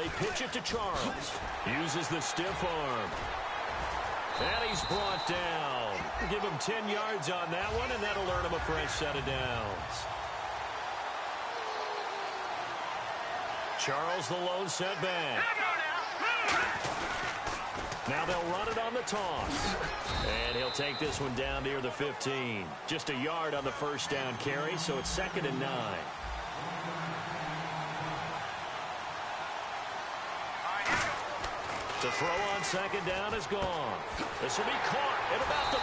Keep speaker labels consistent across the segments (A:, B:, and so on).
A: they pitch it to Charles. Uses the stiff arm. And he's brought down. Give him 10 yards on that one, and that'll earn him a fresh set of downs. Charles the lone setback. Now they'll run it on the toss. And he'll take this one down near the 15. Just a yard on the first down carry, so it's 2nd and 9. The throw on 2nd down is gone. This will be caught at about the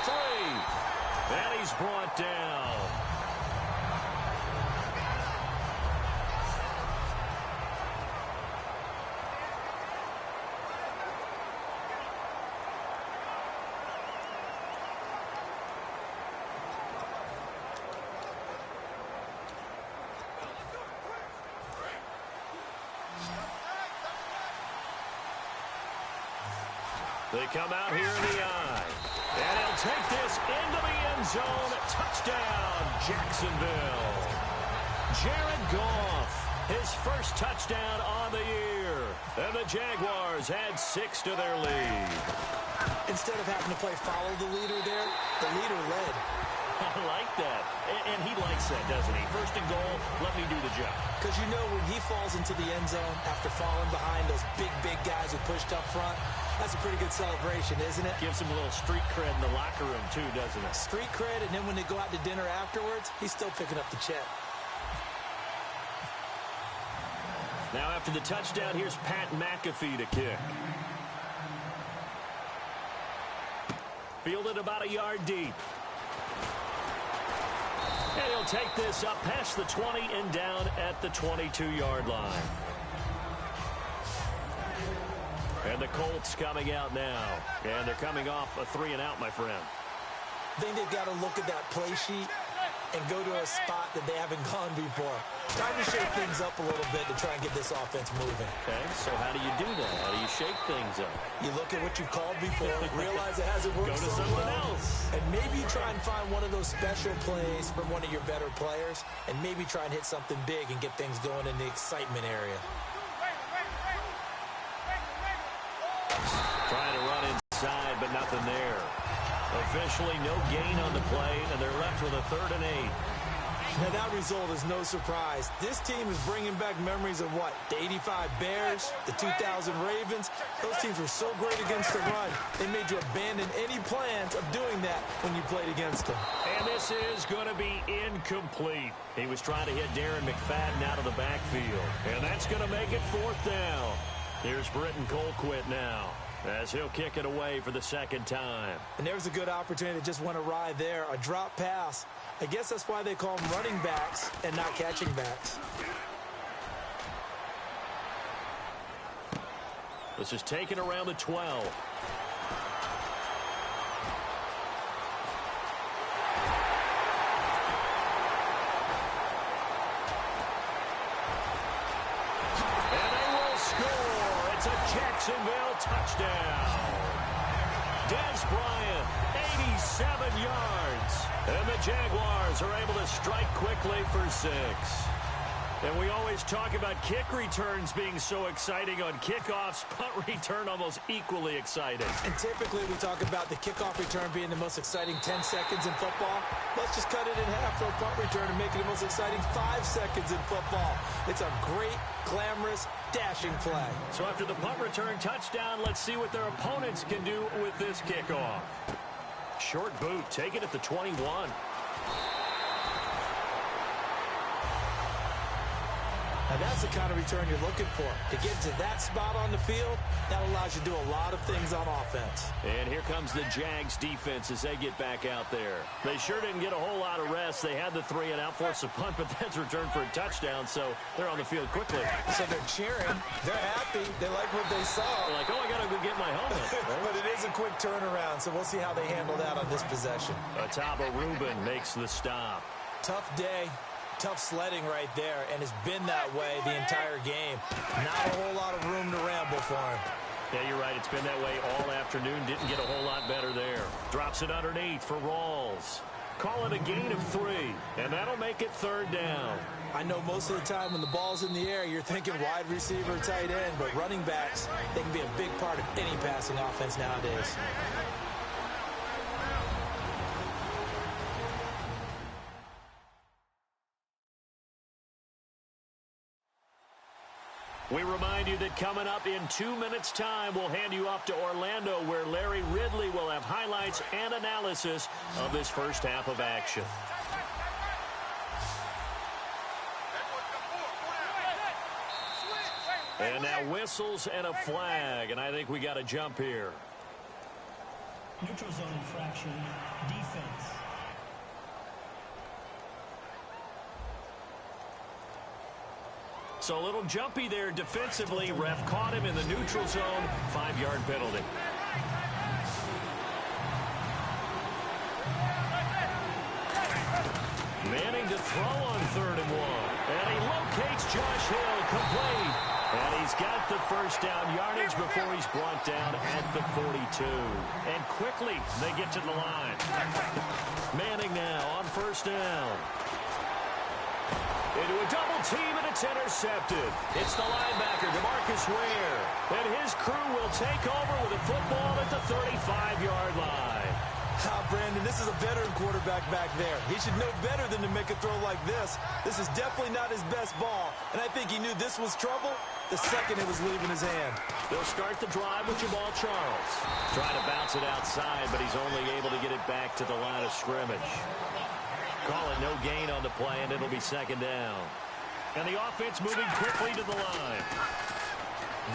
A: 3. And he's brought down. They come out here in the eye. And he'll take this into the end zone. Touchdown, Jacksonville. Jared Goff, his first touchdown on the year. And the Jaguars add 6 to their lead.
B: Instead of having to play follow the leader there, the leader led.
A: I like that. And he likes that, doesn't he? First and goal, let me do the job.
B: Because you know when he falls into the end zone after falling behind those big guys who pushed up front, that's a pretty good celebration, isn't it?
A: Gives him a little street cred in the locker room, too, doesn't it?
B: Street cred, and then when they go out to dinner afterwards, he's still picking up the check.
A: Now after the touchdown, here's Pat McAfee to kick. Fielded about a yard deep. And he'll take this up past the 20 and down at the 22-yard line. And the Colts coming out now. And they're coming off a 3-and-out, my friend.
B: I think they've got to look at that play sheet and go to a spot that they haven't gone before. Trying to shake things up a little bit to try and get this offense moving.
A: Okay, so how do you do that? How do you shake things up?
B: You look at what you've called before, realize it hasn't worked
A: so well. Go to something else.
B: And maybe try and find one of those special plays from one of your better players, and maybe try and hit something big and get things going in the excitement area.
A: Trying to run inside, but nothing there. Officially no gain on the play, and they're left with a 3rd and 8.
B: Now that result is no surprise. This team is bringing back memories of what? The 85 Bears, the 2000 Ravens. Those teams were so great against the run. They made you abandon any plans of doing that when you played against them.
A: And this is going to be incomplete. He was trying to hit Darren McFadden out of the backfield. And that's going to make it 4th down. Here's Britton Colquitt now, as he'll kick it away for the 2nd time.
B: And there's a good opportunity that just went awry there. A drop pass. I guess that's why they call them running backs and not catching backs.
A: This is taken around the 12. And they will score. It's a Jacksonville touchdown. Des Bryant, 87 yards. And the Jaguars are able to strike quickly for 6. And we always talk about kick returns being so exciting on kickoffs. Punt return almost equally exciting.
B: And typically we talk about the kickoff return being the most exciting 10 seconds in football. Let's just cut it in half for a punt return and make it the most exciting 5 seconds in football. It's a great, glamorous, dashing play.
A: So after the punt return touchdown, let's see what their opponents can do with this kickoff. Short boot, take it at the 21.
B: Now that's the kind of return you're looking for. To get to that spot on the field, that allows you to do a lot of things on offense.
A: And here comes the Jags defense as they get back out there. They sure didn't get a whole lot of rest. They had the 3-and-out, forced a punt, but that's returned for a touchdown, so they're on the field quickly.
B: So they're cheering. They're happy. They like what they saw.
A: They're like, oh, I got to go get my helmet.
B: But it is a quick turnaround, so we'll see how they handle that on this possession.
A: Ataba Rubin makes the stop.
B: Tough day. Tough sledding right there, and it's been that way the entire game. Not a whole lot of room to ramble for him.
A: Yeah, you're right. It's been that way all afternoon. Didn't get a whole lot better there. Drops it underneath for Rawls. Call it a gain of 3, and that'll make it 3rd down.
B: I know most of the time when the ball's in the air, you're thinking wide receiver, tight end, but running backs, they can be a big part of any passing offense nowadays.
A: We remind you that coming up in 2 minutes' time, we'll hand you off to Orlando, where Larry Ridley will have highlights and analysis of this first half of action. And now whistles and a flag, and I think we got a jump here.
C: Neutral zone infraction, defense.
A: So a little jumpy there defensively. Ref caught him in the neutral zone. 5-yard penalty. Manning to throw on 3rd and 1. And he locates Josh Hill, complete. And he's got the first down yardage before he's brought down at the 42. And quickly they get to the line. Manning now on 1st down. Into a double team, and it's intercepted. It's the linebacker, DeMarcus Ware. And his crew will take over with a football at the 35-yard line.
B: Brandon, this is a veteran quarterback back there. He should know better than to make a throw like this. This is definitely not his best ball, and I think he knew this was trouble the second it was leaving his hand.
A: They'll start the drive with Jamal Charles. Trying to bounce it outside, but he's only able to get it back to the line of scrimmage. Call it no gain on the play, and it'll be 2nd down. And the offense moving quickly to the line.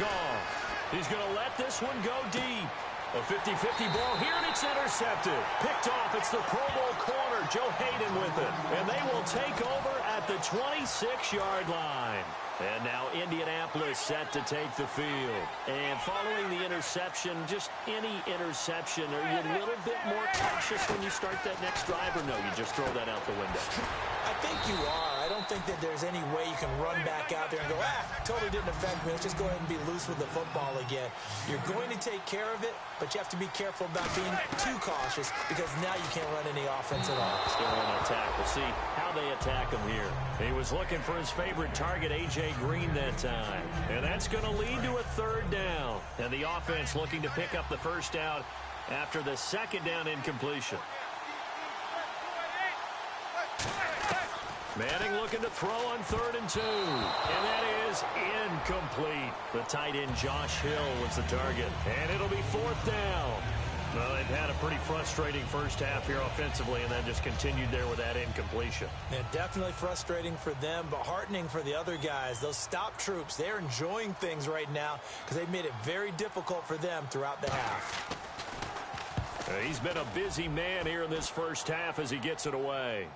A: Goff. He's going to let this one go deep. A 50-50 ball here, and it's intercepted. Picked off. It's the Pro Bowl corner, Joe Hayden with it. And they will take over at the 26-yard line. And now Indianapolis set to take the field. And following the interception, just any interception, are you a little bit more cautious when you start that next drive, or no, you just throw that out the window?
B: I think you are. I don't think that there's any way you can run back out there and go, totally didn't affect me. Let's just go ahead and be loose with the football again. You're going to take care of it, but you have to be careful about being too cautious because now you can't run any offense at all.
A: Still on attack. We'll see how they attack him here. He was looking for his favorite target, A.J. Green, that time. And that's going to lead to a 3rd down. And the offense looking to pick up the first down after the 2nd down incompletion. Manning looking to throw on 3rd and 2. And that is incomplete. The tight end Josh Hill was the target. And it'll be 4th down. Well, they've had a pretty frustrating first half here offensively, and then just continued there with that incompletion.
B: Yeah, definitely frustrating for them, but heartening for the other guys. Those stop troops, they're enjoying things right now because they've made it very difficult for them throughout the half.
A: He's been a busy man here in this first half as he gets it away.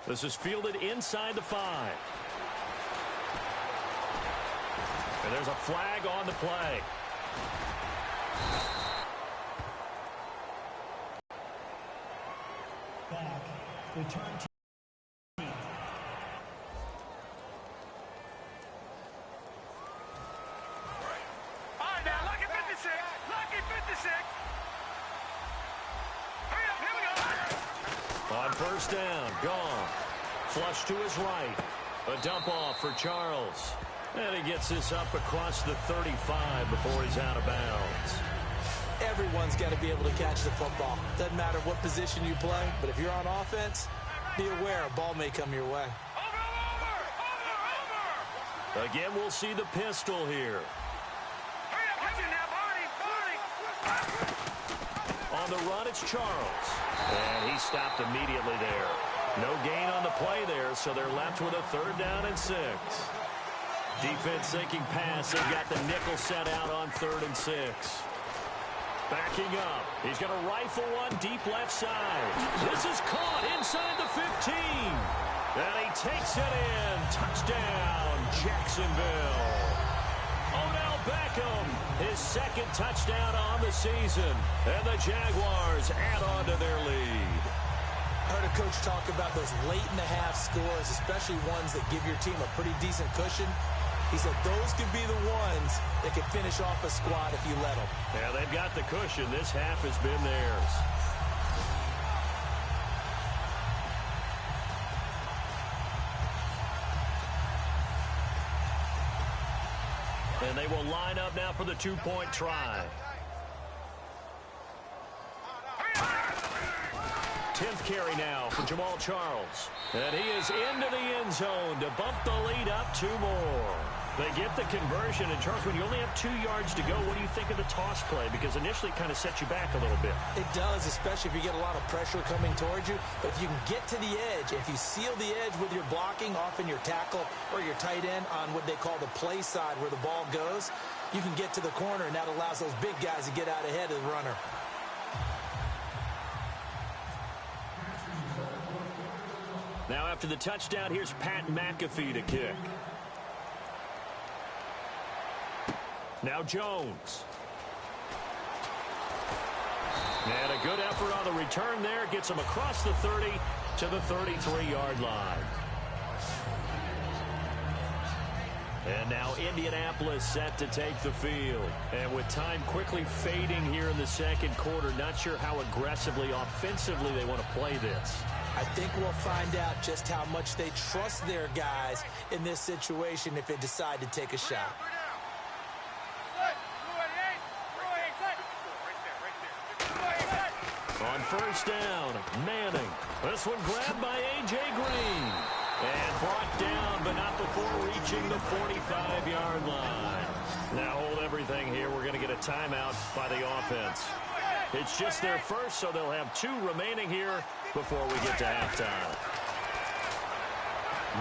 A: This is fielded inside the 5. And there's a flag on the play.
C: Back. Return to
A: on 1st down, gone. Flush to his right. A dump off for Charles. And he gets this up across the 35 before he's out of bounds.
B: Everyone's got to be able to catch the football. Doesn't matter what position you play, but if you're on offense, be aware a ball may come your way.
A: Again, we'll see the pistol here. On the run, it's Charles. And he stopped immediately there. No gain on the play there, so they're left with a 3rd down and 6. Defense thinking pass. They've got the nickel set out on 3rd and 6. Backing up. He's going to rifle one deep left side. This is caught inside the 15. And he takes it in. Touchdown, Jacksonville. Odell Beckham, his 2nd touchdown on the season. And the Jaguars add on to their lead.
B: I heard a coach talk about those late-in-the-half scores, especially ones that give your team a pretty decent cushion. He said those could be the ones that could finish off a squad if you let them.
A: Yeah, they've got the cushion. This half has been theirs. And they will line up now for the two-point try. 10th carry now for Jamal Charles. And he is into the end zone to bump the lead up 2 more. They get the conversion. And, Charles, when you only have 2 yards to go, what do you think of the toss play? Because initially it kind of sets you back a little bit.
B: It does, especially if you get a lot of pressure coming towards you. But if you can get to the edge, if you seal the edge with your blocking, often your tackle or your tight end on what they call the play side where the ball goes, you can get to the corner, and that allows those big guys to get out ahead of the runner.
A: Now after the touchdown, here's Pat McAfee to kick. Now Jones. And a good effort on the return there. Gets him across the 30 to the 33-yard line. And now Indianapolis set to take the field. And with time quickly fading here in the second quarter, not sure how aggressively, offensively they want to play this.
B: I think we'll find out just how much they trust their guys in this situation if they decide to take a shot.
A: On first down, Manning. This one grabbed by A.J. Green. And brought down, but not before reaching the 45-yard line. Now hold everything here. We're going to get a timeout by the offense. It's just their first, so they'll have 2 remaining here before we get to halftime.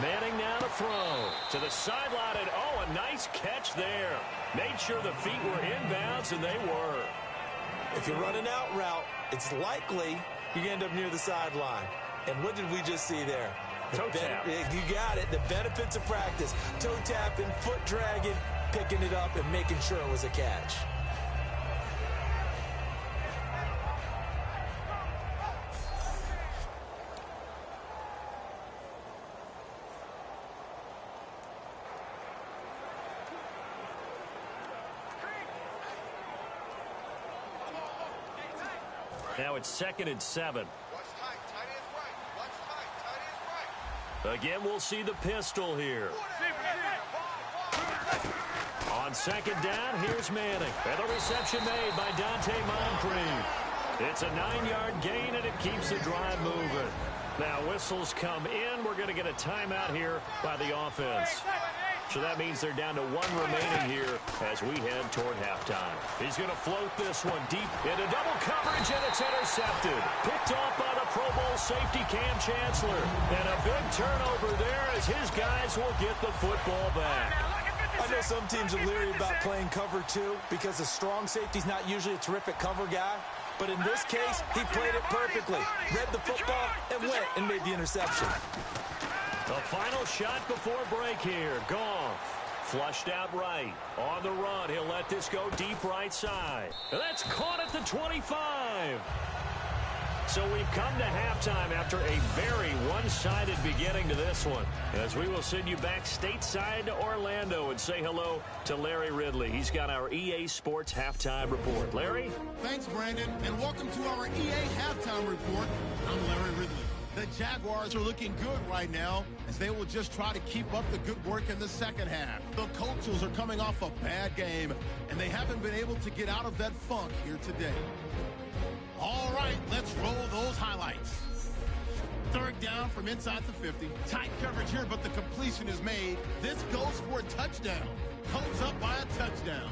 A: Manning now to throw to the sideline, and oh, a nice catch there. Made sure the feet were inbounds, and they were.
B: If you run an out route, it's likely you end up near the sideline. And what did we just see there?
A: Toe tap.
B: You got it. The benefits of practice. Toe tapping, foot dragging, picking it up, and making sure it was a catch.
A: Now it's 2nd and 7. Again, we'll see the pistol here. On 2nd down, here's Manning. And the reception made by Dante Moncrief. It's a 9-yard gain, and it keeps the drive moving. Now whistles come in. We're going to get a timeout here by the offense. So that means they're down to 1 remaining here as we head toward halftime. He's going to float this one deep into double coverage, and it's intercepted. Picked off by the Pro Bowl safety Cam Chancellor. And a big turnover there as his guys will get the football back.
B: I know some teams are leery about playing cover 2 because a strong safety's not usually a terrific cover guy. But in this case, he played it perfectly. Read the football and went and made the interception.
A: The final shot before break here. Goff flushed out right. On the run, he'll let this go deep right side. And that's caught at the 25. So we've come to halftime after a very one-sided beginning to this one. As we will send you back stateside to Orlando and say hello to Larry Ridley. He's got our EA Sports Halftime Report. Larry?
D: Thanks, Brandon, and welcome to our EA Halftime Report. I'm Larry Ridley. The Jaguars are looking good right now as they will just try to keep up the good work in the second half. The Coachers are coming off a bad game, and they haven't been able to get out of that funk here today. All right, let's roll those highlights. 3rd down from inside the 50. Tight coverage here, but the completion is made. This goes for a touchdown. Colts up by a touchdown.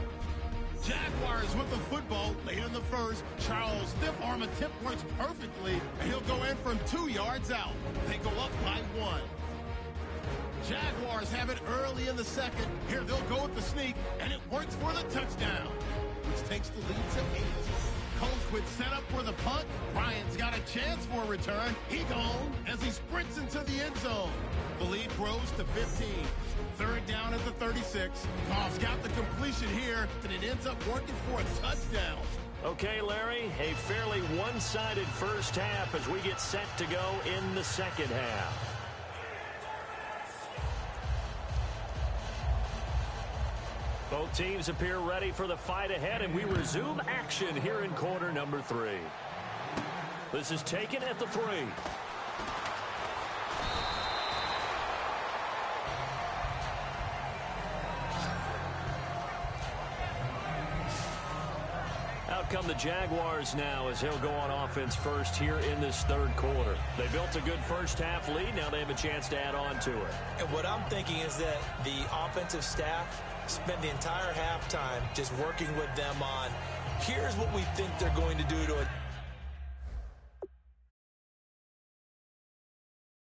D: Jaguars with the football late in the first. Charles stiff arm attempt works perfectly, and he'll go in from 2 yards out. They go up by 1. Jaguars have it early in the second. Here they'll go with the sneak, and it works for the touchdown, which takes the lead to 8. Colts with setup for the punt. Ryan's got a chance for a return. He gone as he sprints into the end zone. The lead grows to 15. 3rd down at the 36. Goff's got the completion here, and it ends up working for a touchdown.
A: Okay, Larry, a fairly one-sided first half as we get set to go in the second half. Both teams appear ready for the fight ahead, and we resume action here in quarter number 3. This is taken at the 3. come the Jaguars now as he'll go on offense first here in this third quarter. They built a good first-half lead. Now they have a chance to add on to it.
B: And what I'm thinking is that the offensive staff spent the entire halftime just working with them on, here's what we think they're going to do to